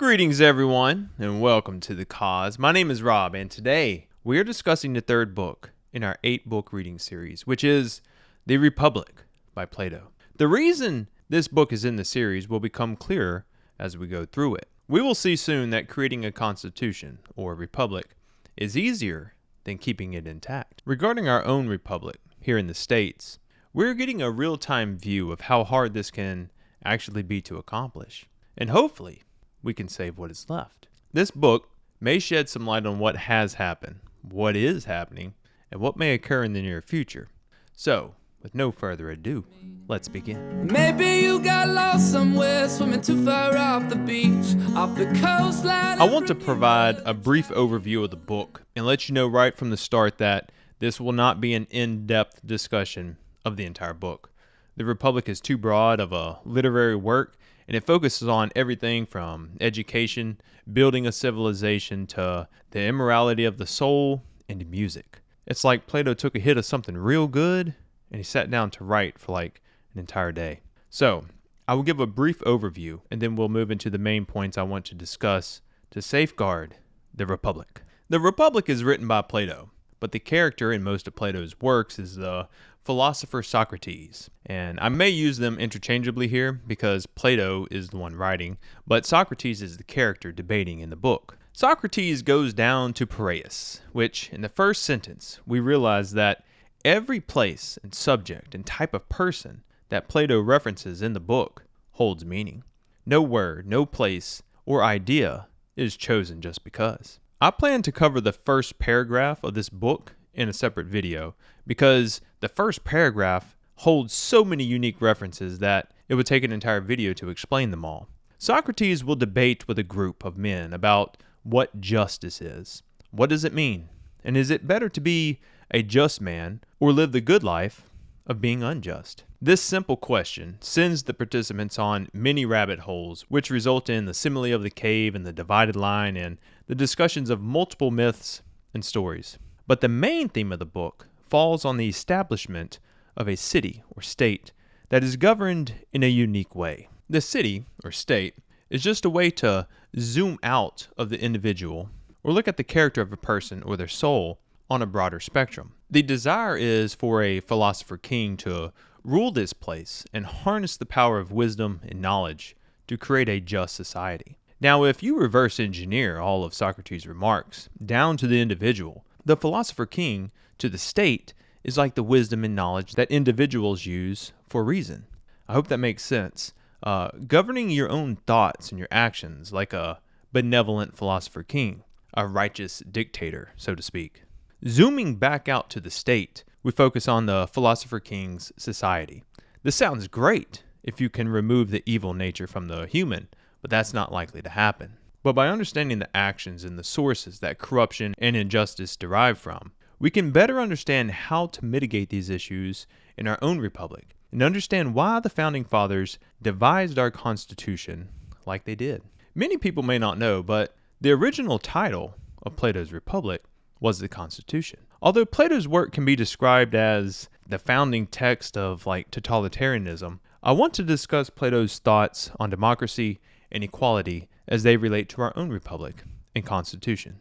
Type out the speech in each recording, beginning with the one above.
Greetings everyone, and welcome to The Cause. My name is Rob, and today we are discussing the third book in our 8-book reading series, which is The Republic by Plato. The reason this book is in the series will become clearer as we go through it. We will see soon that creating a constitution, or republic, is easier than keeping it intact. Regarding our own republic here in the States, we're getting a real-time view of how hard this can actually be to accomplish, and hopefully we can save what is left. This book may shed some light on what has happened, what is happening, and what may occur in the near future. So, with no further ado, let's begin. Maybe you got lost somewhere, swimming too far off the beach, off the coastline. I want to provide a brief overview of the book and let you know right from the start that this will not be an in-depth discussion of the entire book. The Republic is too broad of a literary work, and it focuses on everything from education, building a civilization, to the immorality of the soul, and music. It's like Plato took a hit of something real good, and he sat down to write for like an entire day. So, I will give a brief overview, and then we'll move into the main points I want to discuss to safeguard the Republic. The Republic is written by Plato, but the character in most of Plato's works is the philosopher Socrates. And I may use them interchangeably here because Plato is the one writing, but Socrates is the character debating in the book. Socrates goes down to Pirie, which in the first sentence we realize that every place and subject and type of person that Plato references in the book holds meaning. No word, no place, or idea is chosen just because. I plan to cover the first paragraph of this book in a separate video because the first paragraph holds so many unique references that it would take an entire video to explain them all. Socrates will debate with a group of men about what justice is. What does it mean? And is it better to be a just man or live the good life of being unjust? This simple question sends the participants on many rabbit holes, which result in the simile of the cave and the divided line and the discussions of multiple myths and stories. But the main theme of the book falls on the establishment of a city or state that is governed in a unique way. The city or state is just a way to zoom out of the individual or look at the character of a person or their soul on a broader spectrum. The desire is for a philosopher-king to rule this place and harness the power of wisdom and knowledge to create a just society. Now, if you reverse engineer all of Socrates' remarks down to the individual, the philosopher-king to the state is like the wisdom and knowledge that individuals use for reason. I hope that makes sense. Governing your own thoughts and your actions like a benevolent philosopher-king, a righteous dictator, so to speak. Zooming back out to the state, we focus on the philosopher-king's society. This sounds great if you can remove the evil nature from the human, but that's not likely to happen. But by understanding the actions and the sources that corruption and injustice derive from, we can better understand how to mitigate these issues in our own republic and understand why the founding fathers devised our Constitution like they did. Many people may not know, but the original title of Plato's Republic was the Constitution. Although Plato's work can be described as the founding text of totalitarianism, I want to discuss Plato's thoughts on democracy and equality as they relate to our own republic and constitution.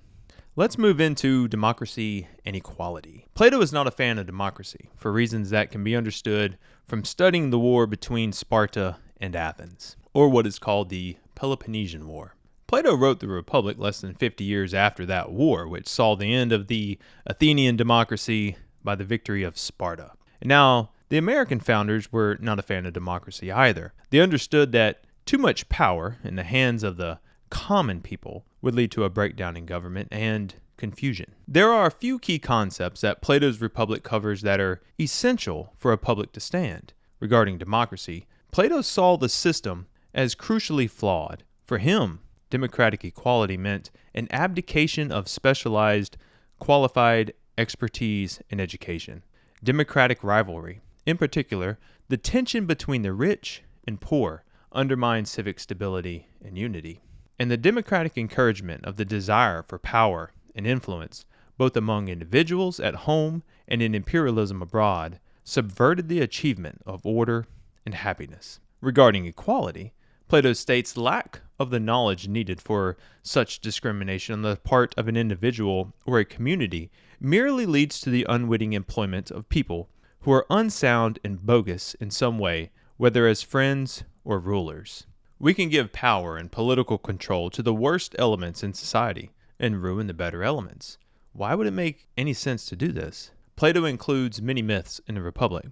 Let's move into democracy and equality. Plato is not a fan of democracy for reasons that can be understood from studying the war between Sparta and Athens, or what is called the Peloponnesian War. Plato wrote the Republic less than 50 years after that war, which saw the end of the Athenian democracy by the victory of Sparta. And now, the American founders were not a fan of democracy either. They understood that too much power in the hands of the common people would lead to a breakdown in government and confusion. There are a few key concepts that Plato's Republic covers that are essential for a public to stand. Regarding democracy, Plato saw the system as crucially flawed. For him, democratic equality meant an abdication of specialized, qualified expertise in education. Democratic rivalry, in particular, the tension between the rich and poor, undermines civic stability and unity. And the democratic encouragement of the desire for power and influence, both among individuals at home and in imperialism abroad, subverted the achievement of order and happiness. Regarding equality, Plato states lack of the knowledge needed for such discrimination on the part of an individual or a community merely leads to the unwitting employment of people who are unsound and bogus in some way, whether as friends or rulers. We can give power and political control to the worst elements in society and ruin the better elements. Why would it make any sense to do this? Plato includes many myths in the Republic.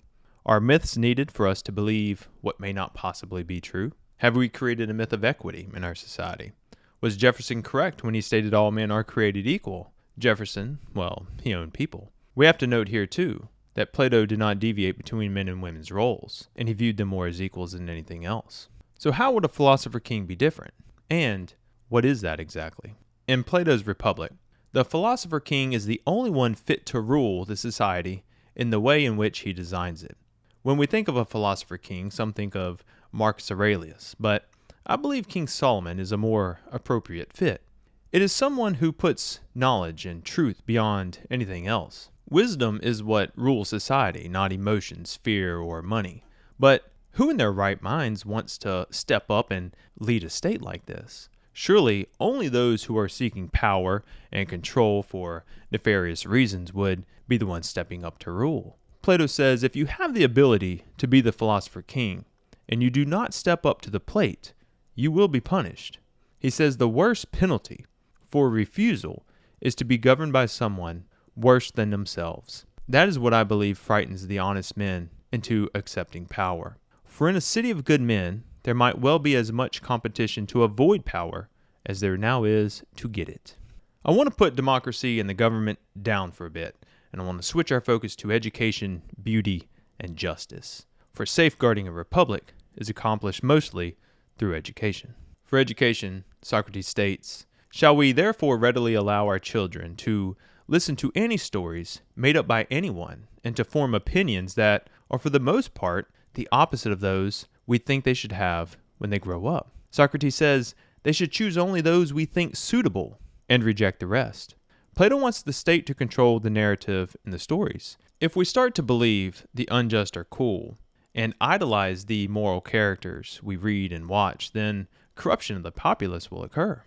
Are myths needed for us to believe what may not possibly be true? Have we created a myth of equity in our society? Was Jefferson correct when he stated all men are created equal? Jefferson, well, he owned people. We have to note here, too, that Plato did not deviate between men and women's roles, and he viewed them more as equals than anything else. So how would a philosopher-king be different? And what is that exactly? In Plato's Republic, the philosopher-king is the only one fit to rule the society in the way in which he designs it. When we think of a philosopher-king, some think of Marcus Aurelius, but I believe King Solomon is a more appropriate fit. It is someone who puts knowledge and truth beyond anything else. Wisdom is what rules society, not emotions, fear, or money. But who in their right minds wants to step up and lead a state like this? Surely only those who are seeking power and control for nefarious reasons would be the ones stepping up to rule. Plato says if you have the ability to be the philosopher-king and you do not step up to the plate, you will be punished. He says the worst penalty for refusal is to be governed by someone worse than themselves. That is what I believe frightens the honest men into accepting power. For in a city of good men, there might well be as much competition to avoid power as there now is to get it. I want to put democracy and the government down for a bit, and I want to switch our focus to education, beauty, and justice. For safeguarding a republic is accomplished mostly through education. For education, Socrates states, "Shall we therefore readily allow our children to listen to any stories made up by anyone, and to form opinions that are for the most part the opposite of those we think they should have when they grow up?" Socrates says they should choose only those we think suitable and reject the rest. Plato wants the state to control the narrative and the stories. If we start to believe the unjust are cool and idolize the moral characters we read and watch, then corruption of the populace will occur.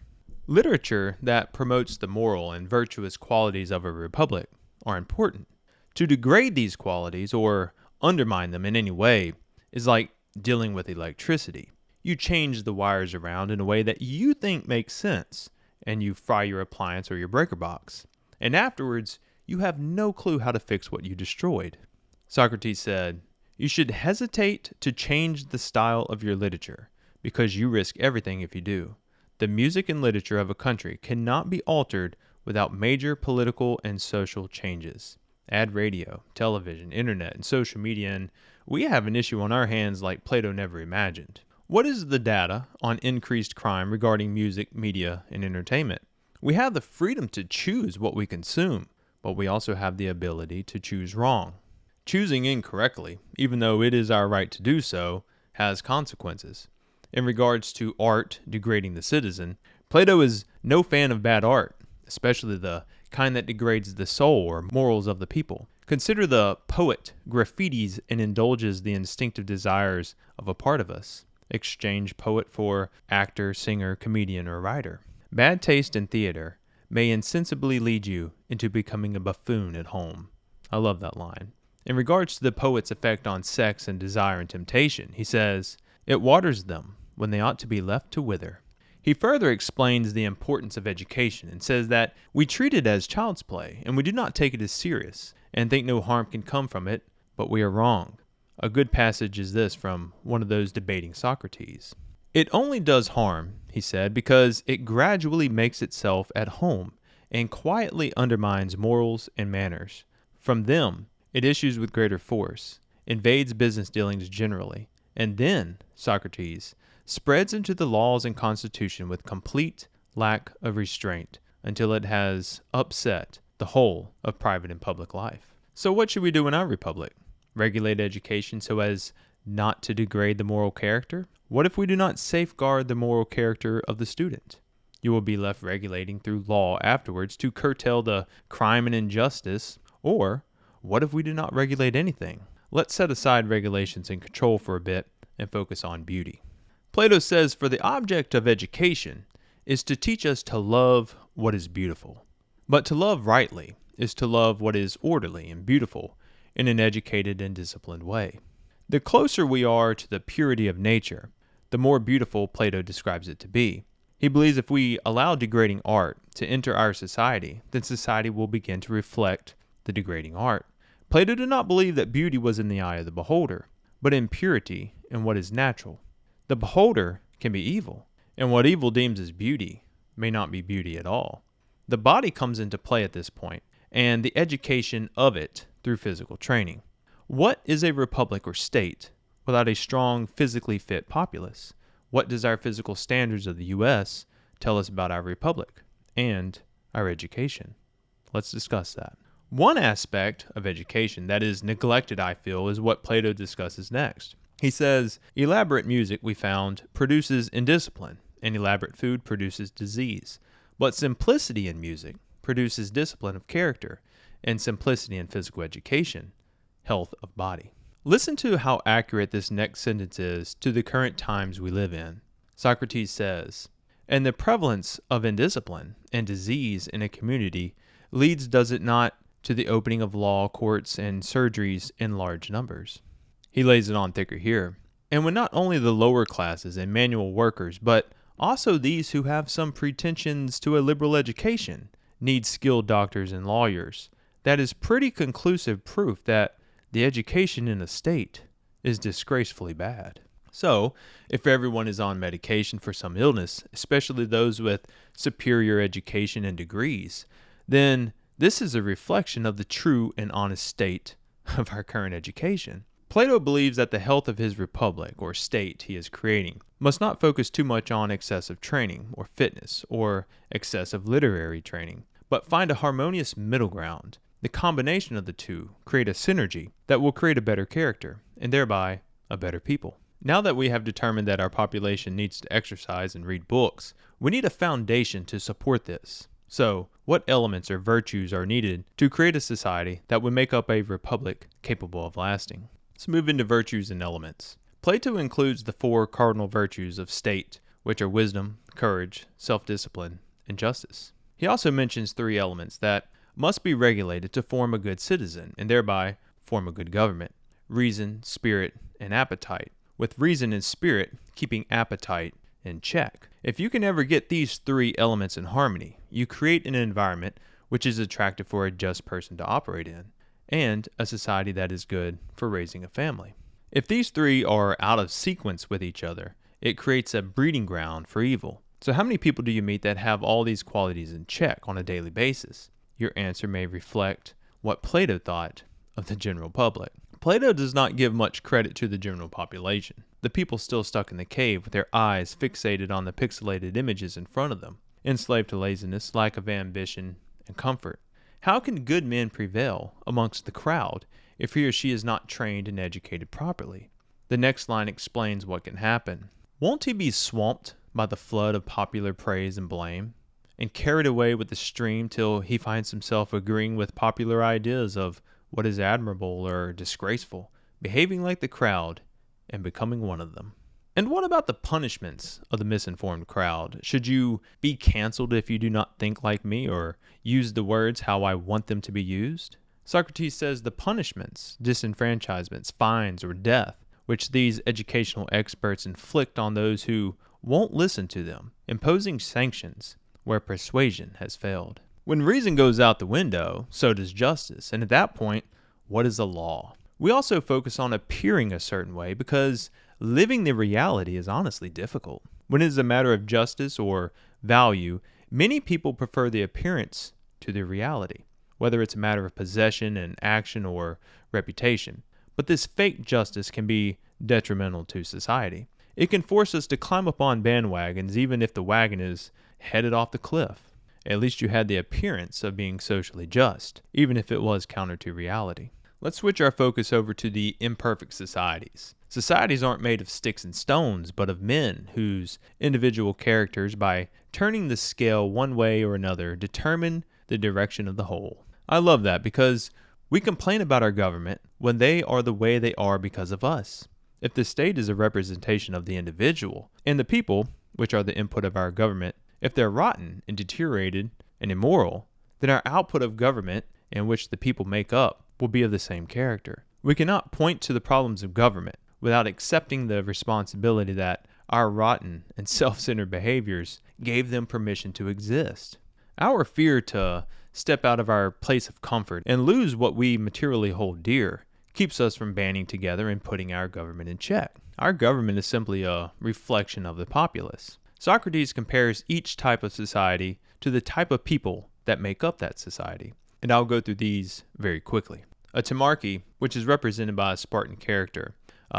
Literature that promotes the moral and virtuous qualities of a republic are important. To degrade these qualities or undermine them in any way is like dealing with electricity. You change the wires around in a way that you think makes sense, and you fry your appliance or your breaker box. And afterwards, you have no clue how to fix what you destroyed. Socrates said, "You should hesitate to change the style of your literature, because you risk everything if you do. The music and literature of a country cannot be altered without major political and social changes. Add radio, television, internet, and social media, and we have an issue on our hands like Plato never imagined." What is the data on increased crime regarding music, media, and entertainment? We have the freedom to choose what we consume, but we also have the ability to choose wrong. Choosing incorrectly, even though it is our right to do so, has consequences. In regards to art degrading the citizen, Plato is no fan of bad art, especially the kind that degrades the soul or morals of the people. Consider the poet graffitis and indulges the instinctive desires of a part of us. Exchange poet for actor, singer, comedian, or writer. Bad taste in theater may insensibly lead you into becoming a buffoon at home. I love that line. In regards to the poet's effect on sex and desire and temptation, he says, "It waters them when they ought to be left to wither." He further explains the importance of education and says that we treat it as child's play and we do not take it as serious and think no harm can come from it, but we are wrong. A good passage is this from one of those debating Socrates. "It only does harm," he said, "because it gradually makes itself at home and quietly undermines morals and manners. From them, it issues with greater force, invades business dealings generally, and then, Socrates, spreads into the laws and constitution with complete lack of restraint until it has upset the whole of private and public life." So what should we do in our republic? Regulate education so as not to degrade the moral character? What if we do not safeguard the moral character of the student? You will be left regulating through law afterwards to curtail the crime and injustice. Or what if we do not regulate anything? Let's set aside regulations and control for a bit and focus on beauty. Plato says, "For the object of education is to teach us to love what is beautiful. But to love rightly is to love what is orderly and beautiful in an educated and disciplined way." The closer we are to the purity of nature, the more beautiful Plato describes it to be. He believes if we allow degrading art to enter our society, then society will begin to reflect the degrading art. Plato did not believe that beauty was in the eye of the beholder, but in purity and what is natural. The beholder can be evil, and what evil deems as beauty may not be beauty at all. The body comes into play at this point, and the education of it through physical training. What is a republic or state without a strong, physically fit populace? What does our physical standards of the U.S. tell us about our republic and our education? Let's discuss that. One aspect of education that is neglected, I feel, is what Plato discusses next. He says, elaborate music, we found, produces indiscipline, and elaborate food produces disease. But simplicity in music produces discipline of character, and simplicity in physical education, health of body. Listen to how accurate this next sentence is to the current times we live in. Socrates says, "And the prevalence of indiscipline and disease in a community leads, does it not, to the opening of law courts and surgeries in large numbers?" He lays it on thicker here. "And when not only the lower classes and manual workers, but also these who have some pretensions to a liberal education, need skilled doctors and lawyers, that is pretty conclusive proof that the education in a state is disgracefully bad." So, if everyone is on medication for some illness, especially those with superior education and degrees, then this is a reflection of the true and honest state of our current education. Plato believes that the health of his republic or state he is creating must not focus too much on excessive training or fitness or excessive literary training, but find a harmonious middle ground. The combination of the two create a synergy that will create a better character and thereby a better people. Now that we have determined that our population needs to exercise and read books, we need a foundation to support this. So, what elements or virtues are needed to create a society that would make up a republic capable of lasting? Let's move into virtues and elements. Plato includes the 4 cardinal virtues of state, which are wisdom, courage, self-discipline, and justice. He also mentions 3 elements that must be regulated to form a good citizen and thereby form a good government: reason, spirit, and appetite, with reason and spirit keeping appetite in check. If you can ever get these 3 elements in harmony, you create an environment which is attractive for a just person to operate in, and a society that is good for raising a family. If these 3 are out of sequence with each other, it creates a breeding ground for evil. So how many people do you meet that have all these qualities in check on a daily basis? Your answer may reflect what Plato thought of the general public. Plato does not give much credit to the general population, the people still stuck in the cave with their eyes fixated on the pixelated images in front of them, enslaved to laziness, lack of ambition, and comfort. How can good men prevail amongst the crowd if he or she is not trained and educated properly? The next line explains what can happen. Won't he be swamped by the flood of popular praise and blame, and carried away with the stream till he finds himself agreeing with popular ideas of what is admirable or disgraceful, behaving like the crowd, and becoming one of them? And what about the punishments of the misinformed crowd? Should you be canceled if you do not think like me or use the words how I want them to be used? Socrates says the punishments, disenfranchisements, fines, or death, which these educational experts inflict on those who won't listen to them, imposing sanctions where persuasion has failed. When reason goes out the window, so does justice, and at that point, what is the law? We also focus on appearing a certain way because living the reality is honestly difficult. When it is a matter of justice or value, many people prefer the appearance to the reality, whether it's a matter of possession and action or reputation. But this fake justice can be detrimental to society. It can force us to climb upon bandwagons even if the wagon is headed off the cliff. At least you had the appearance of being socially just, even if it was counter to reality. Let's switch our focus over to the imperfect societies. Societies aren't made of sticks and stones, but of men whose individual characters, by turning the scale one way or another, determine the direction of the whole. I love that because we complain about our government when they are the way they are because of us. If the state is a representation of the individual, and the people, which are the input of our government, if they're rotten and deteriorated and immoral, then our output of government, in which the people make up, will be of the same character. We cannot point to the problems of government without accepting the responsibility that our rotten and self-centered behaviors gave them permission to exist. Our fear to step out of our place of comfort and lose what we materially hold dear keeps us from banding together and putting our government in check. Our government is simply a reflection of the populace. Socrates compares each type of society to the type of people that make up that society, and I'll go through these very quickly. A timarchy, which is represented by a Spartan character,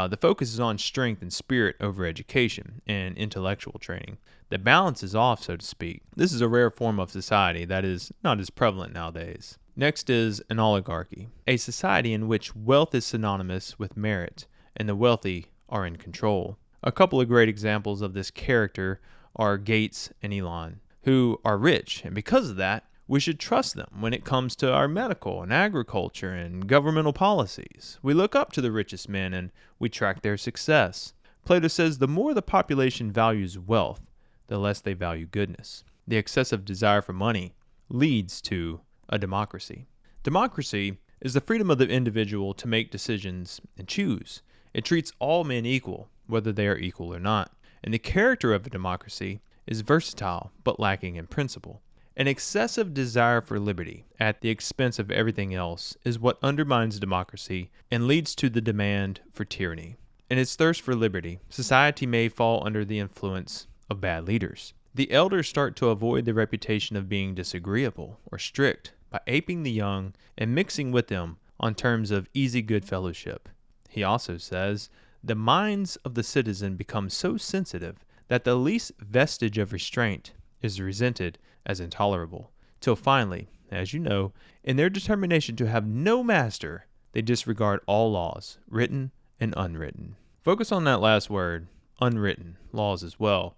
the focus is on strength and spirit over education and intellectual training. The balance is off, so to speak. This is a rare form of society that is not as prevalent nowadays. Next is an oligarchy, a society in which wealth is synonymous with merit and the wealthy are in control. A couple of great examples of this character are Gates and Elon, who are rich, and because of that, we should trust them when it comes to our medical and agriculture and governmental policies. We look up to the richest men and we track their success. Plato says the more the population values wealth, the less they value goodness. The excessive desire for money leads to a democracy. Democracy is the freedom of the individual to make decisions and choose. It treats all men equal, whether they are equal or not. And the character of a democracy is versatile but lacking in principle. An excessive desire for liberty at the expense of everything else is what undermines democracy and leads to the demand for tyranny. In its thirst for liberty, society may fall under the influence of bad leaders. The elders start to avoid the reputation of being disagreeable or strict by aping the young and mixing with them on terms of easy good fellowship. He also says, the minds of the citizen become so sensitive that the least vestige of restraint is resented as intolerable, till finally, as you know, in their determination to have no master, they disregard all laws, written and unwritten. Focus on that last word, unwritten, laws as well.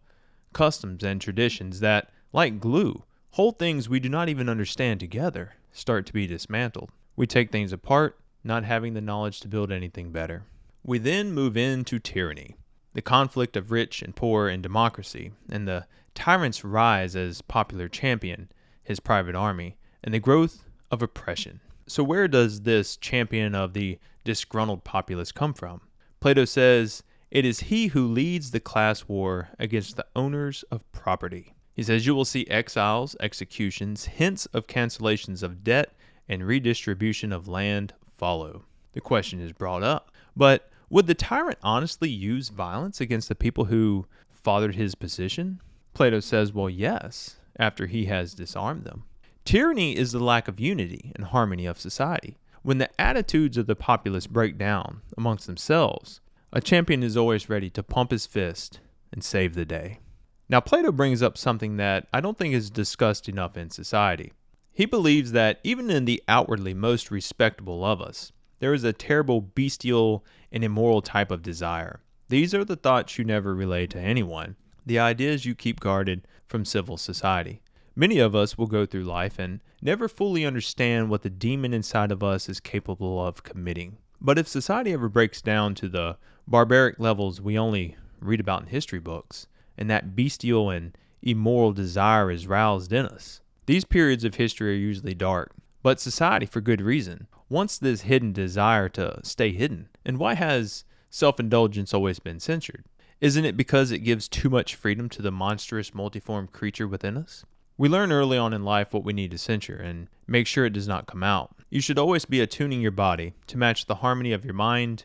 Customs and traditions that, like glue, hold things we do not even understand together, start to be dismantled. We take things apart, not having the knowledge to build anything better. We then move into tyranny, the conflict of rich and poor in democracy, and the tyrant's rise as popular champion, his private army, and the growth of oppression. So where does this champion of the disgruntled populace come from? Plato says, it is he who leads the class war against the owners of property. He says you will see exiles, executions, hints of cancellations of debt, and redistribution of land follow. The question is brought up, but would the tyrant honestly use violence against the people who fathered his position? Plato says, well, yes, after he has disarmed them. Tyranny is the lack of unity and harmony of society. When the attitudes of the populace break down amongst themselves, a champion is always ready to pump his fist and save the day. Now, Plato brings up something that I don't think is discussed enough in society. He believes that even in the outwardly most respectable of us, there is a terrible bestial and immoral type of desire. These are the thoughts you never relay to anyone, the ideas you keep guarded from civil society. Many of us will go through life and never fully understand what the demon inside of us is capable of committing. But if society ever breaks down to the barbaric levels we only read about in history books, and that bestial and immoral desire is roused in us, these periods of history are usually dark. But society, for good reason, wants this hidden desire to stay hidden. And why has self-indulgence always been censored? Isn't it because it gives too much freedom to the monstrous, multiform creature within us? We learn early on in life what we need to censure and make sure it does not come out. You should always be attuning your body to match the harmony of your mind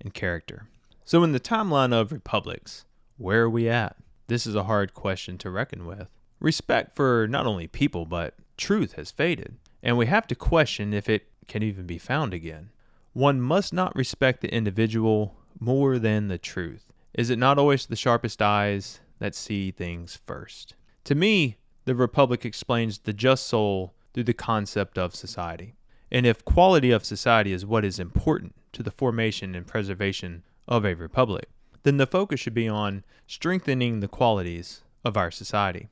and character. So in the timeline of republics, where are we at? This is a hard question to reckon with. Respect for not only people, but truth has faded, and we have to question if it can even be found again. One must not respect the individual more than the truth. Is it not always the sharpest eyes that see things first? To me, the Republic explains the just soul through the concept of society. And if quality of society is what is important to the formation and preservation of a republic, then the focus should be on strengthening the qualities of our society.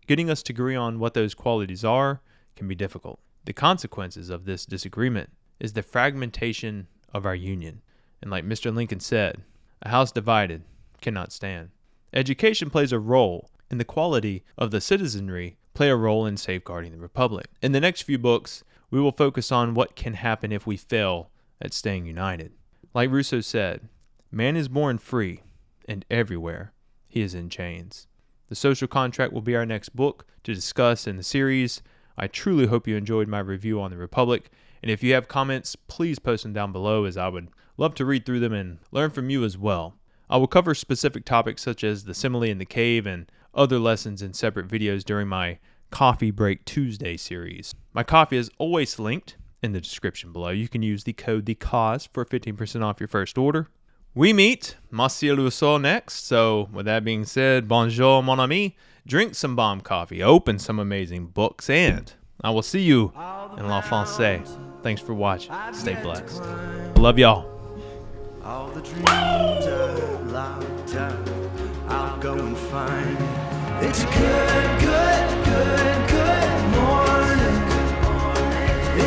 Getting us to agree on what those qualities are can be difficult. The consequences of this disagreement is the fragmentation of our union. And like Mr. Lincoln said, A house divided cannot stand. Education plays a role, and the quality of the citizenry play a role in safeguarding the republic. In the next few books, we will focus on what can happen if we fail at staying united. Like Rousseau said, man is born free, and everywhere he is in chains. The Social Contract will be our next book to discuss in the series. I truly hope you enjoyed my review on the Republic, and if you have comments, please post them down below, as I would love to read through them and learn from you as well. I will cover specific topics such as the simile in the cave and other lessons in separate videos during my Coffee Break Tuesday series. My coffee is always linked in the description below. You can use the code THECAUSE for 15% off your first order. We meet Monsieur Rousseau next, so with that being said, bonjour mon ami, drink some bomb coffee, open some amazing books, and I will see you in La Francais. Thanks for watching. Stay blessed. I love y'all. All the dreams are locked up, I'll go and find it. It's good, good.